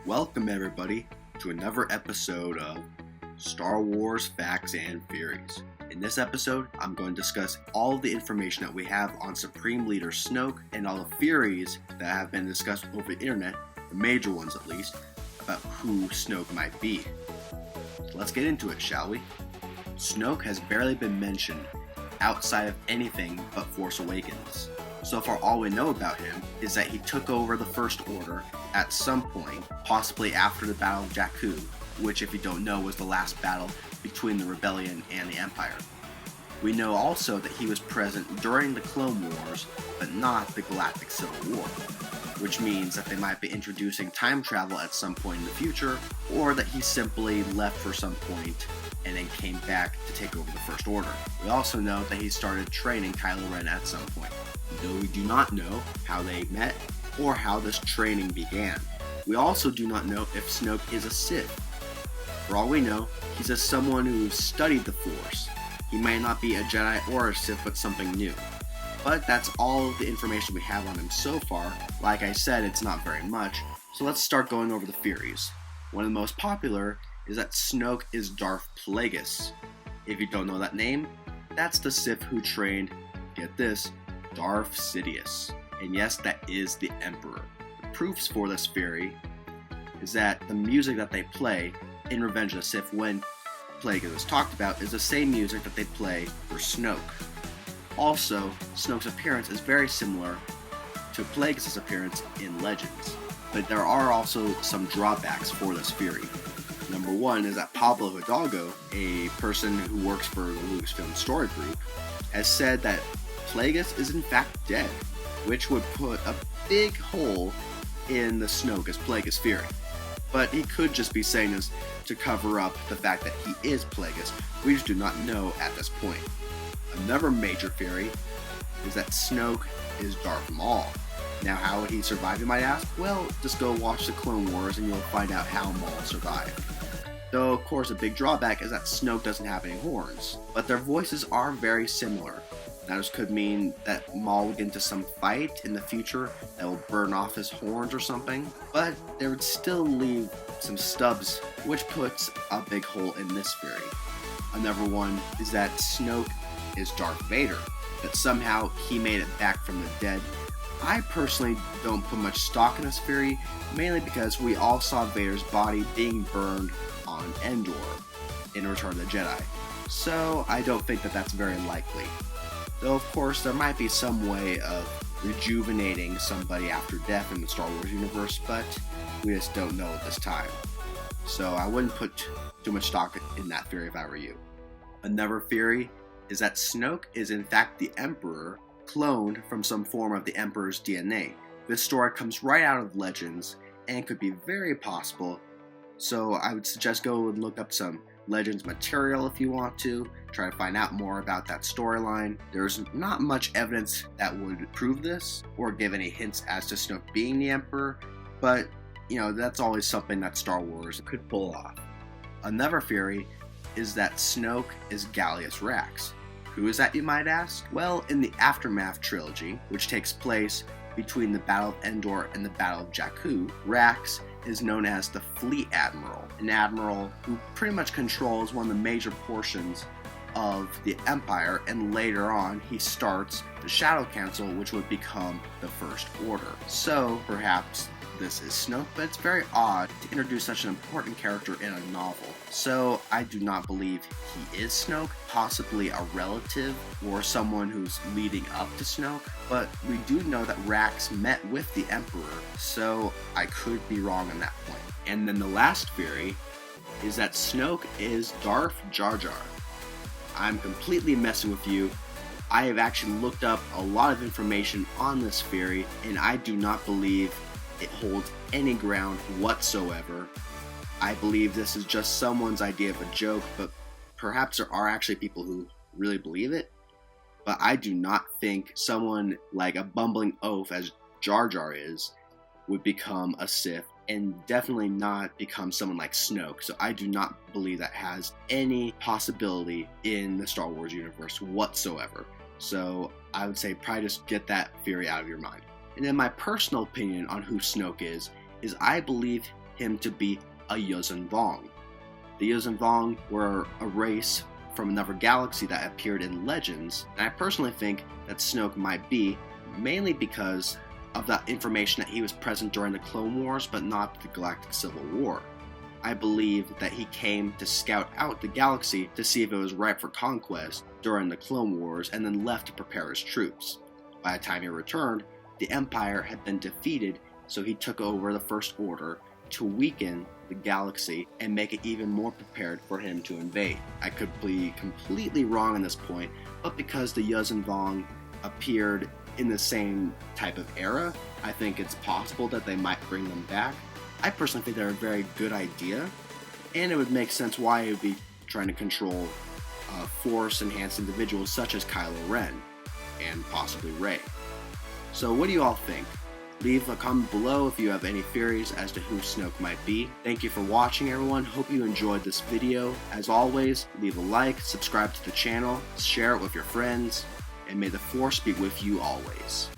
Welcome, everybody, to another episode of Star Wars Facts and Theories. In this episode, I'm going to discuss all of the information that we have on Supreme Leader Snoke and all the theories that have been discussed over the internet, the major ones at least, about who Snoke might be. So let's get into it, shall we? Snoke has barely been mentioned outside of anything but Force Awakens. So far, all we know about him is that he took over the First Order at some point, possibly after the Battle of Jakku, which, if you don't know, was the last battle between the Rebellion and the Empire. We know also that he was present during the Clone Wars, but not the Galactic Civil War, which means that they might be introducing time travel at some point in the future, or that he simply left for some point and then came back to take over the First Order. We also know that he started training Kylo Ren at some point, though we do not know how they met or how this training began. We also do not know if Snoke is a Sith. For all we know, he's just someone who studied the Force. He might not be a Jedi or a Sith, but something new. But that's all of the information we have on him so far. Like I said, it's not very much, so let's start going over the theories. One of the most popular is that Snoke is Darth Plagueis. If you don't know that name, that's the Sith who trained, get this, Darth Sidious. And yes, that is the Emperor. The proofs for this theory is that the music that they play in Revenge of the Sith when Plagueis is talked about is the same music that they play for Snoke. Also, Snoke's appearance is very similar to Plagueis' appearance in Legends, but there are also some drawbacks for this theory. Number one is that Pablo Hidalgo, a person who works for the Lucasfilm Story Group, has said that Plagueis is in fact dead, which would put a big hole in the Snoke as Plagueis theory. But he could just be saying this to cover up the fact that he is Plagueis. We just do not know at this point. Another major theory is that Snoke is Darth Maul. Now, how would he survive, you might ask? Well, just go watch the Clone Wars and you'll find out how Maul survived. Though, of course, a big drawback is that Snoke doesn't have any horns, but their voices are very similar. That just could mean that Maul would get into some fight in the future that will burn off his horns or something, but they would still leave some stubs, which puts a big hole in this theory. Another one is that Snoke is Darth Vader, that somehow he made it back from the dead. I personally don't put much stock in this theory, mainly because we all saw Vader's body being burned on Endor in Return of the Jedi, so I don't think that that's very likely. Though, of course, there might be some way of rejuvenating somebody after death in the Star Wars universe, but we just don't know at this time. So I wouldn't put too much stock in that theory if I were you. Another theory is that Snoke is in fact the Emperor, cloned from some form of the Emperor's DNA. This story comes right out of Legends and could be very possible, so I would suggest go and look up some Legends material if you want to, try to find out more about that storyline. There's not much evidence that would prove this or give any hints as to Snoke being the Emperor, but that's always something that Star Wars could pull off. Another theory is that Snoke is Gallius Rax. Who is that, you might ask? Well, in the Aftermath trilogy, which takes place between the Battle of Endor and the Battle of Jakku, Rax is known as the Fleet Admiral, an admiral who pretty much controls one of the major portions of the Empire, and later on he starts the Shadow Council, which would become the First Order. So perhaps this is Snoke, but it's very odd to introduce such an important character in a novel. So I do not believe he is Snoke, possibly a relative or someone who's leading up to Snoke, but we do know that Rax met with the Emperor, so I could be wrong on that point. And then the last theory is that Snoke is Darth Jar Jar. I'm completely messing with you. I have actually looked up a lot of information on this theory, and I do not believe it holds any ground whatsoever. I believe this is just someone's idea of a joke, but perhaps there are actually people who really believe it. But I do not think someone like a bumbling oaf as Jar Jar is would become a Sith, and definitely not become someone like Snoke. So I do not believe that has any possibility in the Star Wars universe whatsoever. So I would say probably just get that theory out of your mind. And then my personal opinion on who Snoke is I believe him to be a Yuuzhan Vong. The Yuuzhan Vong were a race from another galaxy that appeared in Legends, and I personally think that Snoke might be, mainly because of that information that he was present during the Clone Wars but not the Galactic Civil War. I believe that he came to scout out the galaxy to see if it was ripe for conquest during the Clone Wars and then left to prepare his troops. By the time he returned, the Empire had been defeated, so he took over the First Order to weaken the galaxy and make it even more prepared for him to invade. I could be completely wrong on this point, but because the Yuuzhan Vong appeared in the same type of era, I think it's possible that they might bring them back. I personally think they're a very good idea, and it would make sense why it would be trying to control Force-enhanced individuals such as Kylo Ren and possibly Rey. So what do you all think? Leave a comment below if you have any theories as to who Snoke might be. Thank you for watching, everyone. Hope you enjoyed this video. As always, leave a like, subscribe to the channel, share it with your friends, and may the Force be with you always.